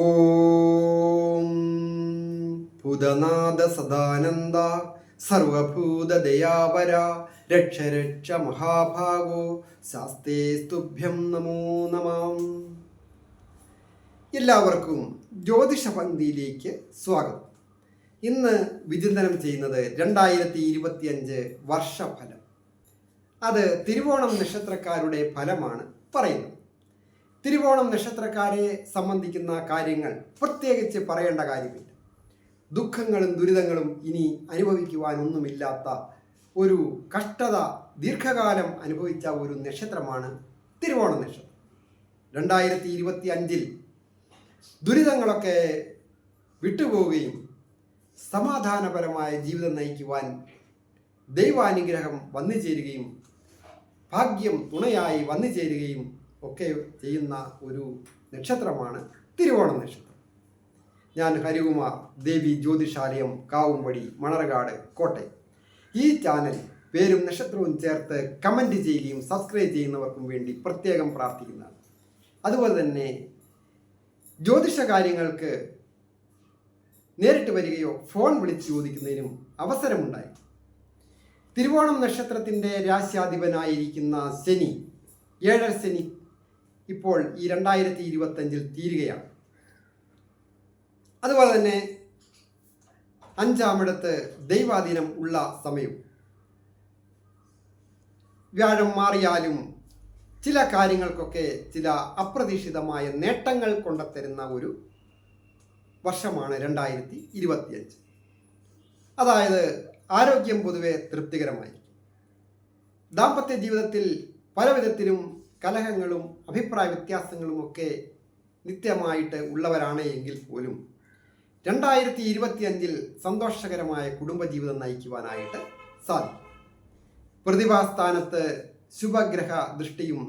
ഓം ഭൂതനാഥ സദാനന്ദ സർവഭൂതദയാപര രക്ഷ രക്ഷ മഹാഭാഗോ ശാസ്തേ സ്തുഭ്യം നമോ നമഃ. എല്ലാവർക്കും ജ്യോതിഷ പങ്ക്തിയിലേക്ക് സ്വാഗതം. ഇന്ന് വിചിന്തനം ചെയ്യുന്നത് 2025 വർഷഫലം. അത് തിരുവോണം നക്ഷത്രക്കാരുടെ ഫലമാണ് പറയുന്നത്. തിരുവോണം നക്ഷത്രക്കാരെ സംബന്ധിക്കുന്ന കാര്യങ്ങൾ പ്രത്യേകിച്ച് പറയേണ്ട കാര്യമില്ല. ദുഃഖങ്ങളും ദുരിതങ്ങളും ഇനി അനുഭവിക്കുവാനൊന്നുമില്ലാത്ത ഒരു കഷ്ടത ദീർഘകാലം അനുഭവിച്ച ഒരു നക്ഷത്രമാണ് തിരുവോണം നക്ഷത്രം. 2025 ദുരിതങ്ങളൊക്കെ വിട്ടുപോവുകയും സമാധാനപരമായ ജീവിതം നയിക്കുവാൻ ദൈവാനുഗ്രഹം വന്നു ചേരുകയും ഭാഗ്യം തുണയായി വന്നു ചേരുകയും ഒക്കെ ചെയ്യുന്ന ഒരു നക്ഷത്രമാണ് തിരുവോണം നക്ഷത്രം. ഞാൻ ഹരികുമാർ, ദേവി ജ്യോതിഷാലയം, കാവുംപടി, മണർകാട്, കോട്ടയം. ഈ ചാനൽ പേരും നക്ഷത്രവും ചേർത്ത് കമൻറ്റ് ചെയ്യുകയും സബ്സ്ക്രൈബ് ചെയ്യുന്നവർക്കും വേണ്ടി പ്രത്യേകം പ്രാർത്ഥിക്കുന്നതാണ്. അതുപോലെ തന്നെ ജ്യോതിഷ കാര്യങ്ങൾക്ക് നേരിട്ട് വരികയോ ഫോൺ വിളിച്ച് ചോദിക്കുന്നതിനും അവസരമുണ്ടായി. തിരുവോണം നക്ഷത്രത്തിൻ്റെ രാശ്യാധിപനായിരിക്കുന്ന ശനി, ഏഴര ശനി ഇപ്പോൾ ഈ 2025 തീരുകയാണ്. അതുപോലെ തന്നെ 5-ാമിടത്ത് ദൈവാധീനം ഉള്ള സമയവും. വ്യാഴം മാറിയാലും ചില കാര്യങ്ങൾക്കൊക്കെ ചില അപ്രതീക്ഷിതമായ നേട്ടങ്ങൾ കൊണ്ടുത്തരുന്ന ഒരു വർഷമാണ് 2025. അതായത് ആരോഗ്യം പൊതുവെ തൃപ്തികരമായിരിക്കും. ദാമ്പത്യ ജീവിതത്തിൽ പലവിധത്തിലും കലഹങ്ങളും അഭിപ്രായ വ്യത്യാസങ്ങളും ഒക്കെ നിത്യമായിട്ട് ഉള്ളവരാണ് എങ്കിൽ പോലും 2025 സന്തോഷകരമായ കുടുംബജീവിതം നയിക്കുവാനായിട്ട് സാധിക്കും. പ്രതിഭാസ്ഥാനത്ത് ശുഭഗ്രഹ ദൃഷ്ടിയും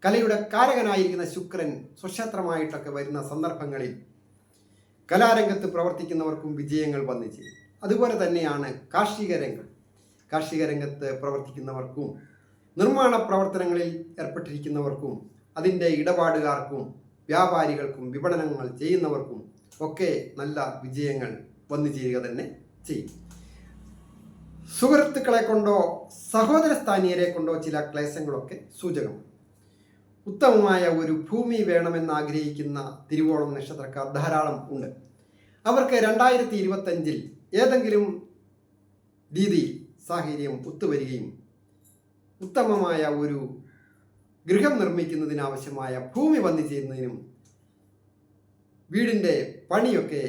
കലയുടെ കാരകനായിരിക്കുന്ന ശുക്രൻ സ്വക്ഷേത്രമായിട്ടൊക്കെ വരുന്ന സന്ദർഭങ്ങളിൽ കലാരംഗത്ത് പ്രവർത്തിക്കുന്നവർക്കും വിജയങ്ങൾ വന്നു ചേരും. അതുപോലെ തന്നെയാണ് കാർഷിക രംഗത്ത് പ്രവർത്തിക്കുന്നവർക്കും നിർമ്മാണ പ്രവർത്തനങ്ങളിൽ ഏർപ്പെട്ടിരിക്കുന്നവർക്കും അതിൻ്റെ ഇടപാടുകാർക്കും വ്യാപാരികൾക്കും വിപണനങ്ങൾ ചെയ്യുന്നവർക്കും ഒക്കെ നല്ല വിജയങ്ങൾ വന്നു ചേരുക തന്നെ ചെയ്യും. സുഹൃത്തുക്കളെ കൊണ്ടോ സഹോദര സ്ഥാനീയരെ കൊണ്ടോ ചില ക്ലേശങ്ങളൊക്കെ സൂചകമാണ്. ഉത്തമമായ ഒരു ഭൂമി വേണമെന്ന് ആഗ്രഹിക്കുന്ന തിരുവോണം നക്ഷത്രക്കാർ ധാരാളം ഉണ്ട്. അവർക്ക് 2025 ഏതെങ്കിലും രീതി സാഹചര്യം ഒത്തുവരികയും ഉത്തമമായ ഒരു ഗൃഹം നിർമ്മിക്കുന്നതിനാവശ്യമായ ഭൂമി വന്നു ചേരുന്നതിനും വീടിൻ്റെ പണിയൊക്കെ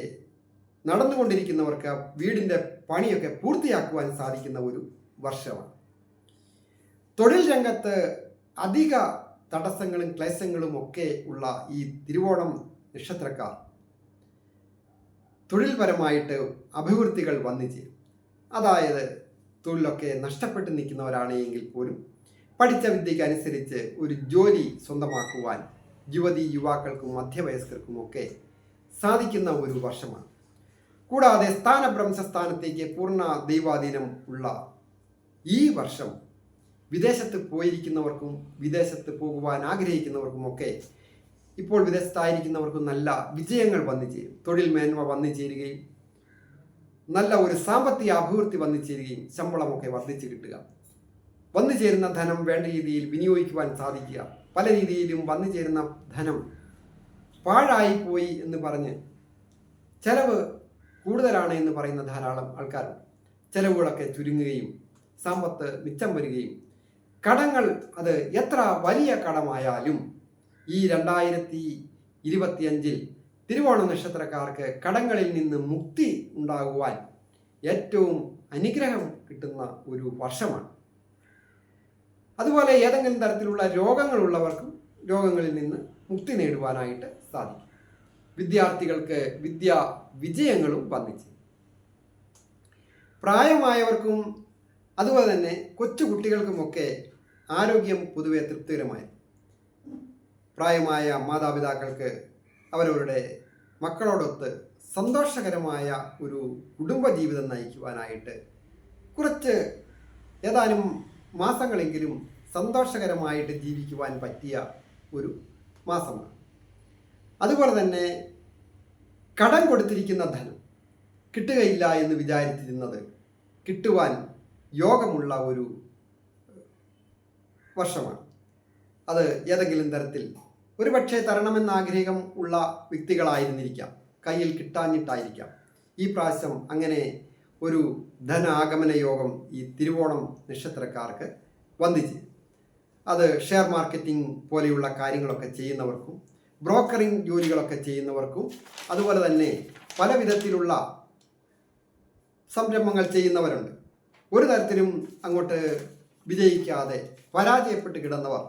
നടന്നുകൊണ്ടിരിക്കുന്നവർക്ക് വീടിൻ്റെ പണിയൊക്കെ പൂർത്തിയാക്കുവാൻ സാധിക്കുന്ന ഒരു വർഷമാണ്. തൊഴിൽ രംഗത്ത് അധിക തടസ്സങ്ങളും ക്ലേശങ്ങളും ഒക്കെ ഉള്ള ഈ തിരുവോണം നക്ഷത്രക്കാർ തൊഴിൽപരമായിട്ട് അഭിവൃദ്ധികൾ വന്നു ചേരും. അതായത് തൊഴിലൊക്കെ നഷ്ടപ്പെട്ട് നിൽക്കുന്നവരാണ് എങ്കിൽ പോലും പഠിച്ച വിദ്യയ്ക്ക് അനുസരിച്ച് ഒരു ജോലി സ്വന്തമാക്കുവാൻ യുവാക്കൾക്കും മധ്യവയസ്കർക്കും ഒക്കെ സാധിക്കുന്ന ഒരു വർഷമാണ്. കൂടാതെ സ്ഥാനഭ്രംശസ്ഥാനത്തേക്ക് പൂർണ്ണ ദൈവാധീനം ഉള്ള ഈ വർഷം വിദേശത്ത് പോയിരിക്കുന്നവർക്കും വിദേശത്ത് പോകുവാൻ ആഗ്രഹിക്കുന്നവർക്കുമൊക്കെ ഇപ്പോൾ വിദേശത്തായിരിക്കുന്നവർക്കും നല്ല വിജയങ്ങൾ വന്നു ചേരും. തൊഴിൽ മേന്മ വന്നു ചേരുകയും നല്ല ഒരു സാമ്പത്തിക അഭിവൃദ്ധി വന്നു ചേരുകയും ശമ്പളമൊക്കെ വർദ്ധിച്ചു കിട്ടുക, വന്നു ചേരുന്ന ധനം വേണ്ട രീതിയിൽ വിനിയോഗിക്കുവാൻ സാധിക്കുക. പല രീതിയിലും വന്നു ചേരുന്ന ധനം പാഴായിപ്പോയി എന്ന് പറഞ്ഞ് ചെലവ് കൂടുതലാണ് എന്ന് പറയുന്ന ധാരാളം ആൾക്കാരുണ്ട്. ചെലവുകളൊക്കെ ചുരുങ്ങുകയും സമ്പത്ത് മിച്ചം വരികയും കടങ്ങൾ അത് എത്ര വലിയ കടമായാലും ഈ 2025 തിരുവോണ നക്ഷത്രക്കാർക്ക് കടങ്ങളിൽ നിന്ന് മുക്തി ഉണ്ടാകുവാൻ ഏറ്റവും അനുഗ്രഹം കിട്ടുന്ന ഒരു വർഷമാണ്. അതുപോലെ ഏതെങ്കിലും തരത്തിലുള്ള രോഗങ്ങളുള്ളവർക്കും രോഗങ്ങളിൽ നിന്ന് മുക്തി നേടുവാനായിട്ട് സാധിക്കും. വിദ്യാർത്ഥികൾക്ക് വിദ്യാ വിജയങ്ങളും വന്നിച്ചു. പ്രായമായവർക്കും അതുപോലെ തന്നെ കൊച്ചുകുട്ടികൾക്കുമൊക്കെ ആരോഗ്യം പൊതുവെ തൃപ്തികരമായി. പ്രായമായ മാതാപിതാക്കൾക്ക് അവരവരുടെ മക്കളോടൊത്ത് സന്തോഷകരമായ ഒരു കുടുംബജീവിതം നയിക്കുവാനായിട്ട് കുറച്ച് ഏതാനും മാസങ്ങളെങ്കിലും സന്തോഷകരമായിട്ട് ജീവിക്കുവാൻ പറ്റിയ ഒരു മാസമാണ്. അതുപോലെ തന്നെ കടം കൊടുത്തിരിക്കുന്ന ധനം കിട്ടുകയില്ല എന്ന് വിചാരിച്ചിരുന്നത് കിട്ടുവാൻ യോഗമുള്ള ഒരു വർഷമാണ്. അത് ഏതെങ്കിലും തരത്തിൽ ഒരുപക്ഷെ തരണമെന്ന ആഗ്രഹം ഉള്ള വ്യക്തികളായിരുന്നിരിക്കാം, കയ്യിൽ കിട്ടാഞ്ഞിട്ടായിരിക്കാം. ഈ പ്രാവശ്യം അങ്ങനെ ഒരു ധനാഗമന യോഗം ഈ തിരുവോണം നക്ഷത്രക്കാർക്ക് വന്നിച്ച്. അത് ഷെയർ മാർക്കറ്റിംഗ് പോലെയുള്ള കാര്യങ്ങളൊക്കെ ചെയ്യുന്നവർക്കും ബ്രോക്കറിംഗ് ജോലികളൊക്കെ ചെയ്യുന്നവർക്കും അതുപോലെ തന്നെ പല വിധത്തിലുള്ള സംരംഭങ്ങൾ ചെയ്യുന്നവരുണ്ട്. ഒരു തരത്തിലും അങ്ങോട്ട് വിജയിക്കാതെ പരാജയപ്പെട്ട് കിടന്നവർ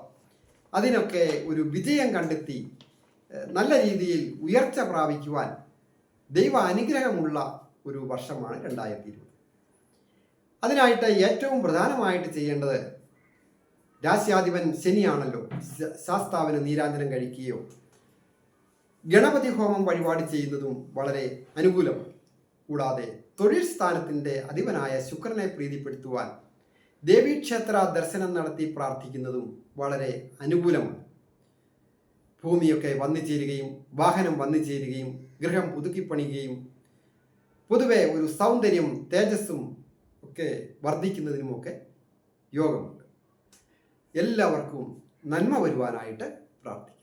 അതിനൊക്കെ ഒരു വിജയം കണ്ടെത്തി നല്ല രീതിയിൽ ഉയർച്ച പ്രാപിക്കുവാൻ ദൈവ അനുഗ്രഹമുള്ള ഒരു വർഷമാണ് 2020. അതിനായിട്ട് ഏറ്റവും പ്രധാനമായിട്ട് ചെയ്യേണ്ടത്, രാശ്യാധിപൻ ശനിയാണല്ലോ, ശാസ്താവിന് നീരാഞ്ജനം കഴിക്കുകയോ ഗണപതി ഹോമം വഴിപാട് ചെയ്യുന്നതും വളരെ അനുകൂലമാണ്. കൂടാതെ തൊഴിൽ സ്ഥാനത്തിൻ്റെ അധിപനായ ശുക്രനെ പ്രീതിപ്പെടുത്തുവാൻ ദേവീക്ഷേത്ര ദർശനം നടത്തി പ്രാർത്ഥിക്കുന്നതും വളരെ അനുകൂലമാണ്. ഭൂമിയൊക്കെ വന്നു ചേരുകയും വാഹനം വന്നു ചേരുകയും ഗൃഹം പുതുക്കിപ്പണിയുകയും പൊതുവെ ഒരു സൗന്ദര്യം തേജസ്സും ഒക്കെ വർദ്ധിക്കുന്നതിനുമൊക്കെ യോഗമുണ്ട്. എല്ലാവർക്കും നന്മ വരുവാനായിട്ട് പ്രാർത്ഥിക്കും.